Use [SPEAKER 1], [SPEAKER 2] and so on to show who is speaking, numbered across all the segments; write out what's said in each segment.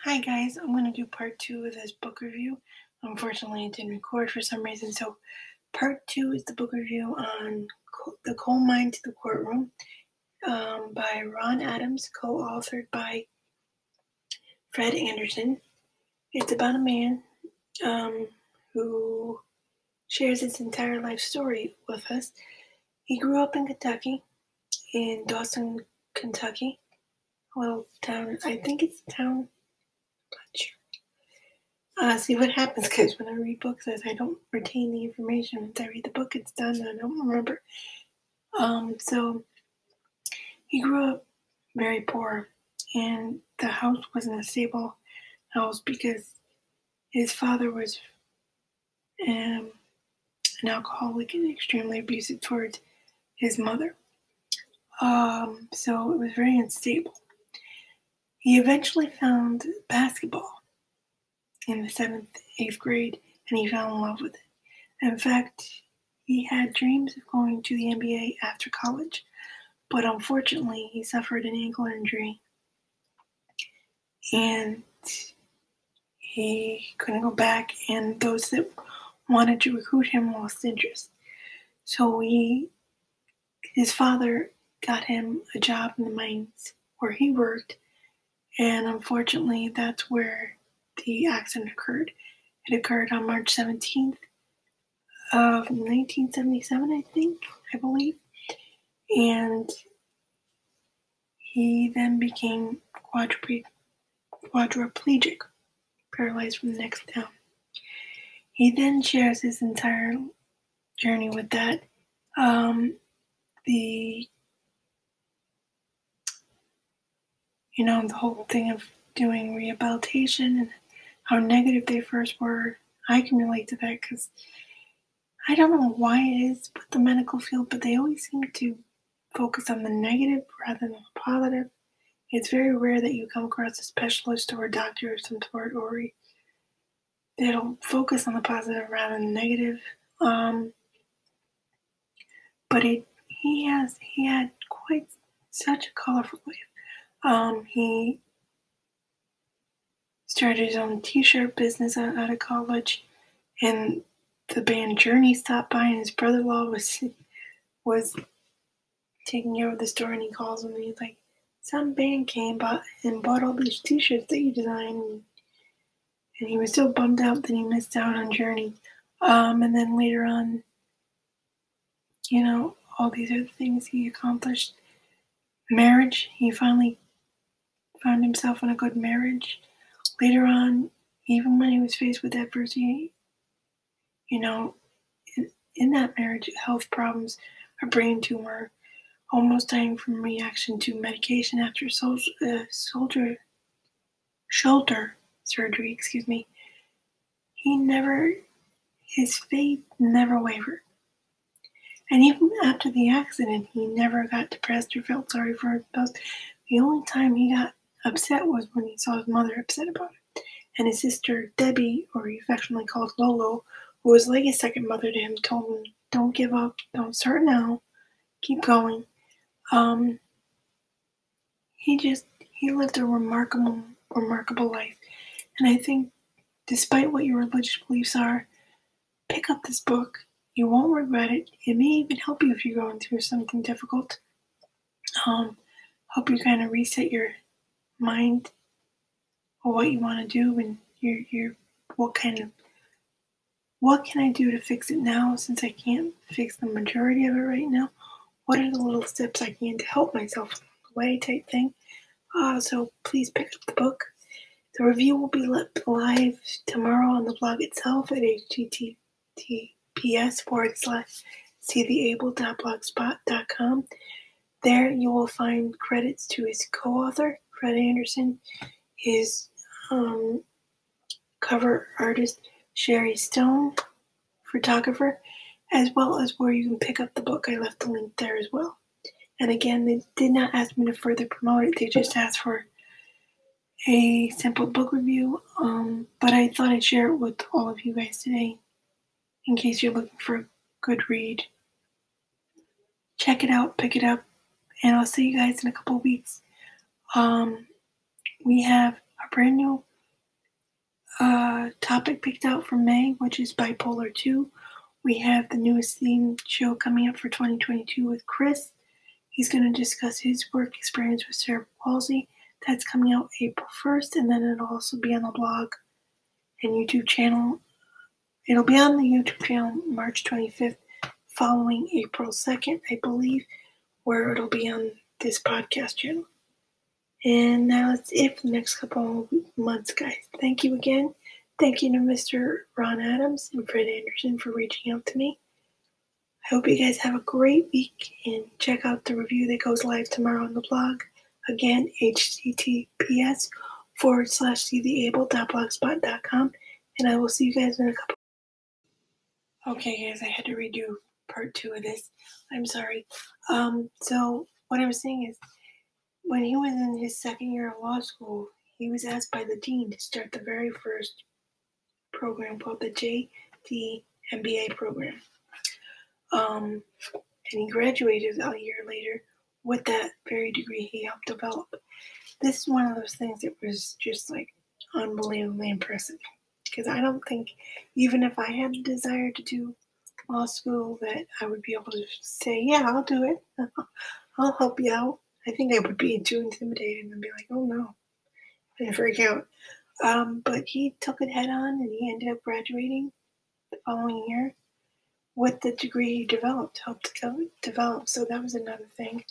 [SPEAKER 1] Hi guys, I'm going to do part two of this book review. Unfortunately, it didn't record for some reason, so part two is the book review on The Coal Mine to the Courtroom by Ron Adams, co-authored by Fred Anderson. It's about a man who shares his entire life story with us. He grew up in Kentucky, in Dawson, Kentucky, a little town. I think it's a town. I'm not sure. See what happens, because when I read books, as I don't retain the information. Once I read the book, it's done, and I don't remember. So he grew up very poor, and the house wasn't a stable house because his father was an alcoholic and extremely abusive towards his mother. So it was very unstable. He eventually found basketball in the 7th, 8th grade, and he fell in love with it. In fact, he had dreams of going to the NBA after college, but unfortunately, he suffered an ankle injury and he couldn't go back, and those that wanted to recruit him lost interest. So his father got him a job in the mines where he worked, and unfortunately, that's where the accident occurred. It occurred on March 17th of 1977, I believe, and he then became quadriplegic, paralyzed from the neck down. He then shares his entire journey with that. The the whole thing of doing rehabilitation and how negative they first were. I can relate to that because I don't know why it is with the medical field, but they always seem to focus on the negative rather than the positive. It's very rare that you come across a specialist or a doctor of some sort, or that'll focus on the positive rather than the negative. But he had quite such a colorful life. He started his own T-shirt business out of college, and the band Journey stopped by, and his brother-in-law was taking care of the store, and he calls him, and he's like, "Some band came and bought all these T-shirts that you designed," and he was so bummed out that he missed out on Journey. And then later on, all these other things he accomplished. Marriage, he finally found himself in a good marriage. Later on, even when he was faced with adversity, in that marriage, health problems, a brain tumor, almost dying from reaction to medication after shoulder surgery, his faith never wavered. And even after the accident, he never got depressed or felt sorry for himself. The only time he got upset was when he saw his mother upset about it. And his sister, Debbie, or he affectionately called Lolo, who was like a second mother to him, told him, "Don't give up, don't start now, keep going." He lived a remarkable life. And I think, despite what your religious beliefs are, pick up this book. You won't regret it. It may even help you if you're going through something difficult. Help you kind of reset your mind on what you want to do, and your what can I do to fix it now, since I can't fix the majority of it right now? What are the little steps I can to help myself along the way, type thing? So please pick up the book. The review will be live tomorrow on the blog itself at https://seetheable.blogspot.com. There you will find credits to his co-author, Fred Anderson, his cover artist, Sherry Stone, photographer, as well as where you can pick up the book. I left the link there as well. And again, they did not ask me to further promote it. They just asked for a simple book review. But I thought I'd share it with all of you guys today, in case you're looking for a good read. Check it out, pick it up, and I'll see you guys in a couple of weeks. We have a brand new topic picked out for May, which is Bipolar 2. We have the newest theme show coming up for 2022 with Chris. He's going to discuss his work experience with cerebral palsy. That's coming out April 1st, and then it'll also be on the blog and YouTube channel. It'll be on the YouTube channel March 25th, following April 2nd, I believe, where it'll be on this podcast channel. And now that's it for the next couple of months, guys. Thank you again. Thank you to Mr. Ron Adams and Fred Anderson for reaching out to me. I hope you guys have a great week, and check out the review that goes live tomorrow on the blog. Again, https://seetheable.blogspot.com, and I will see you guys in a couple. Okay, guys, I had to redo part 2 of this. I'm sorry. So what I was saying is, when he was in his second year of law school, he was asked by the dean to start the very first program called the JD MBA program. And he graduated a year later with that very degree he helped develop. This is one of those things that was just like unbelievably impressive. Because I don't think, even if I had a desire to do law school, that I would be able to say, yeah, I'll do it. I'll help you out. I think I would be too intimidated and be like, oh no, and freak out. But he took it head on, and he ended up graduating the following year with the degree he helped develop. So that was another thing.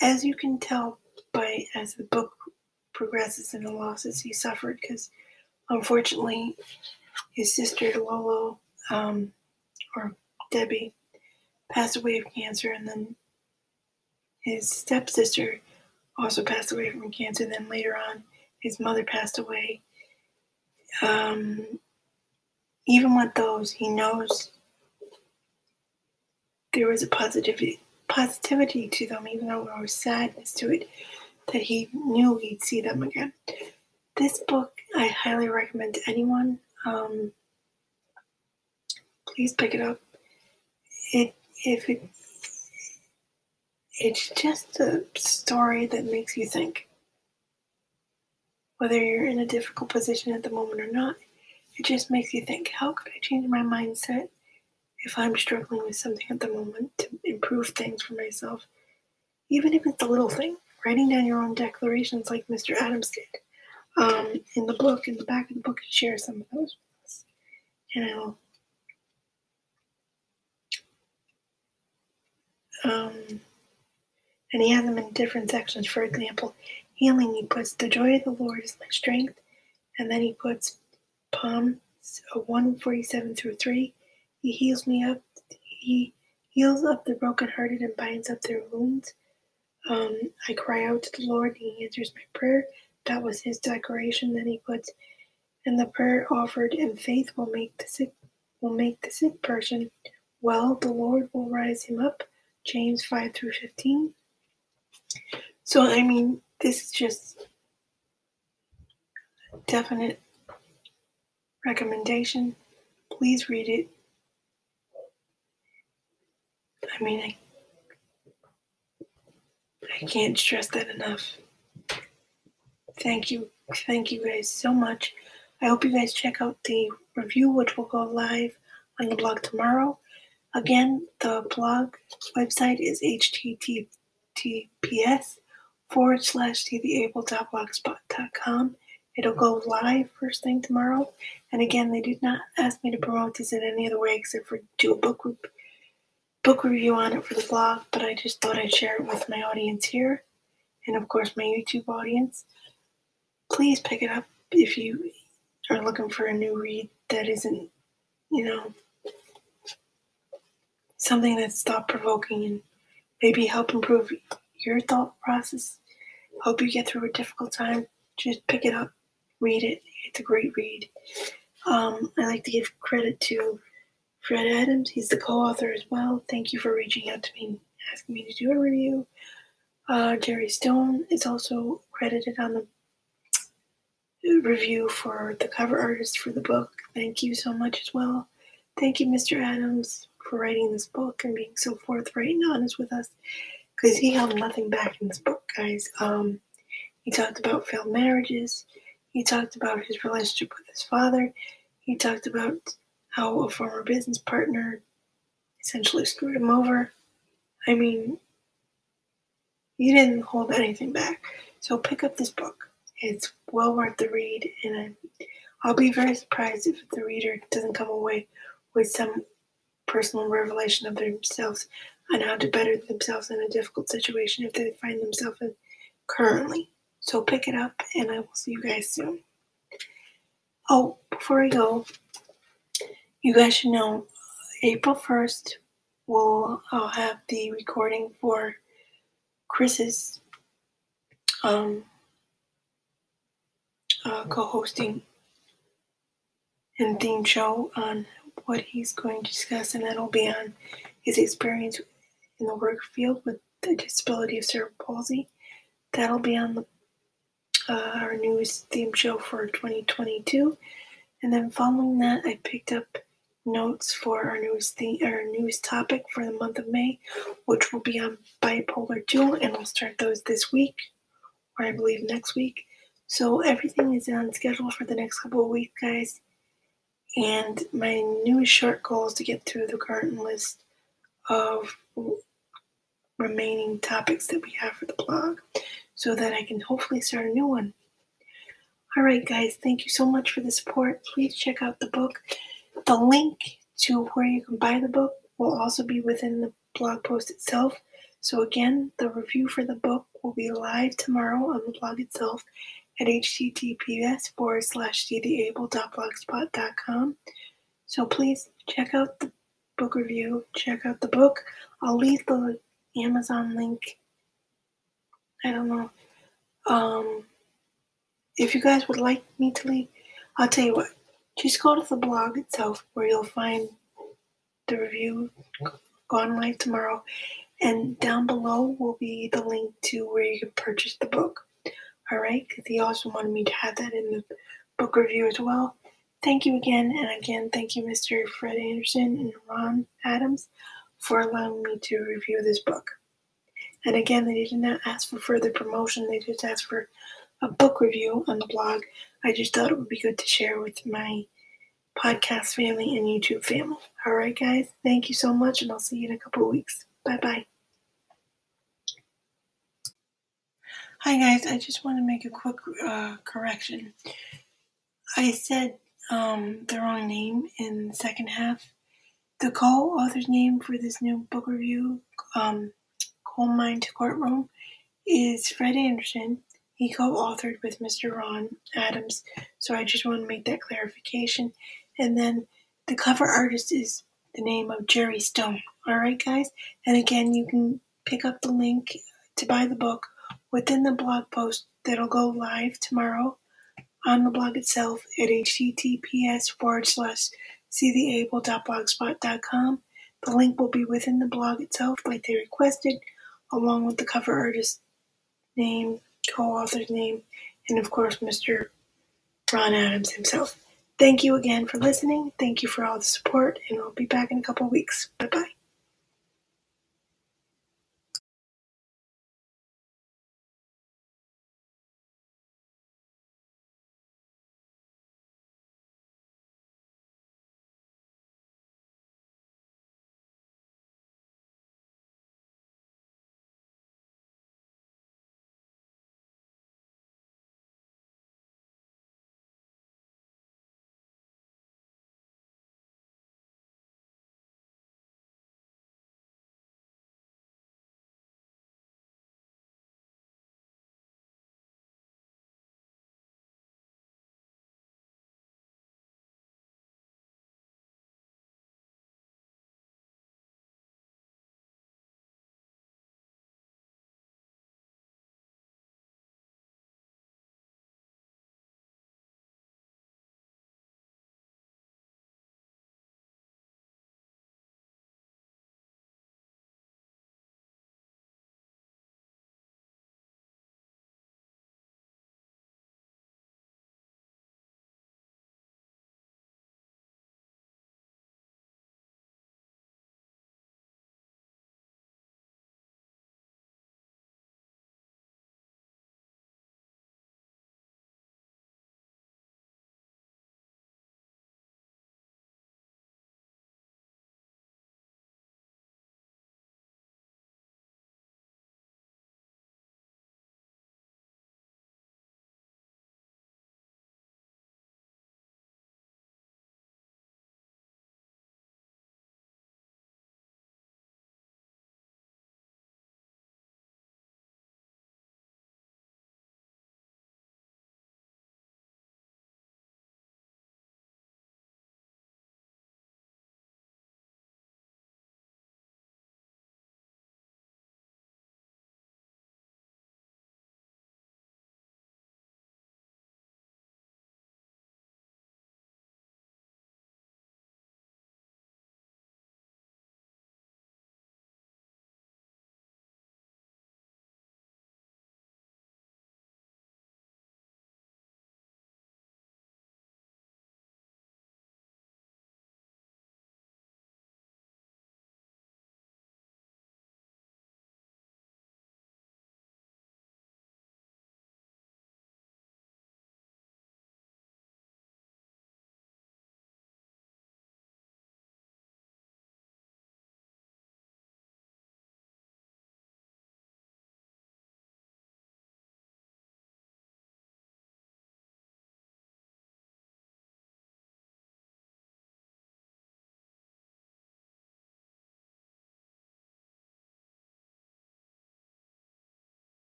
[SPEAKER 1] As you can tell as the book progresses and the losses he suffered, because unfortunately his sister Lolo, or Debbie, passed away of cancer, and then his stepsister also passed away from cancer. Then later on, his mother passed away. Even with those, he knows there was a positivity to them, even though there was sadness to it, that he knew he'd see them again. This book, I highly recommend to anyone. Please pick it up. It's just a story that makes you think. Whether you're in a difficult position at the moment or not, it just makes you think, how could I change my mindset if I'm struggling with something at the moment to improve things for myself? Even if it's a little thing, writing down your own declarations like Mr. Adams did. In the book, in the back of the book, he shares some of those with us. And he has them in different sections. For example, healing, he puts, the joy of the Lord is my strength. And then he puts Psalms 147-3. He heals me up. He heals up the brokenhearted and binds up their wounds. I cry out to the Lord, and he answers my prayer. That was his declaration. Then he puts, and the prayer offered in faith will make the sick person well. The Lord will rise him up. James 5-15. So I mean, this is just a definite recommendation. Please read it. I mean, I can't stress that enough. Thank you guys so much. I hope you guys check out the review, which will go live on the blog tomorrow. Again, the blog website is https://seetheable.blogspot.com. It'll go live first thing tomorrow. And again, they did not ask me to promote this in any other way except for do a book review on it for the blog, but I just thought I'd share it with my audience here, and of course my YouTube audience. Please pick it up if you are looking for a new read that isn't, something that's thought-provoking and maybe help improve your thought process, help you get through a difficult time. Just pick it up, read it. It's a great read. I like to give credit to Fred Adams. He's the co-author as well. Thank you for reaching out to me and asking me to do a review. Jerry Stone is also credited on the review for the cover artist for the book. Thank you so much as well. Thank you, Mr. Adams, for writing this book and being so forthright and honest with us, because he held nothing back in this book, guys. He talked about failed marriages. He talked about his relationship with his father. He talked about how a former business partner essentially screwed him over. I mean, he didn't hold anything back. So pick up this book. It's well worth the read, and I'll be very surprised if the reader doesn't come away with some personal revelation of themselves on how to better themselves in a difficult situation if they find themselves in currently. So pick it up, and I will see you guys soon. Oh, before I go, you guys should know April 1st, I'll have the recording for Chris's co-hosting and theme show on what he's going to discuss, and that'll be on his experience in the work field with the disability of cerebral palsy. That'll be on our newest theme show for 2022. And then following that, I picked up notes for our newest topic for the month of May, which will be on bipolar 2, and we'll start those this week, or I believe next week. So everything is on schedule for the next couple of weeks, guys. And my newest short goal is to get through the current list of remaining topics that we have for the blog so that I can hopefully start a new one. Alright guys, thank you so much for the support. Please check out the book. The link to where you can buy the book will also be within the blog post itself. So again, the review for the book will be live tomorrow on the blog itself at https://seetheable.blogspot.com. So please check out the book review, check out the book. I'll leave the Amazon link. I don't know. If you guys would like me to leave, I'll tell you what. Just go to the blog itself where you'll find the review gone live tomorrow. And down below will be the link to where you can purchase the book. Alright? Because he also wanted me to have that in the book review as well. Thank you again, and again, thank you, Mr. Fred Anderson and Ron Adams, for allowing me to review this book. And again, they did not ask for further promotion. They just asked for a book review on the blog. I just thought it would be good to share with my podcast family and YouTube family. Alright, guys, thank you so much, and I'll see you in a couple of weeks. Bye-bye. Hi guys, I just want to make a quick correction. I said the wrong name in the second half. The co-author's name for this new book review, Coal Mine to Courtroom, is Fred Anderson. He co-authored with Mr. Ron Adams, so I just want to make that clarification. And then the cover artist is the name of Jerry Stone. Alright guys, and again, you can pick up the link to buy the book within the blog post that'll go live tomorrow on the blog itself at https://seetheable.blogspot.com. The link will be within the blog itself like they requested, along with the cover artist name, co-author's name, and of course Mr. Ron Adams himself. Thank you again for listening. Thank you for all the support, and I'll be back in a couple of weeks. Bye-bye.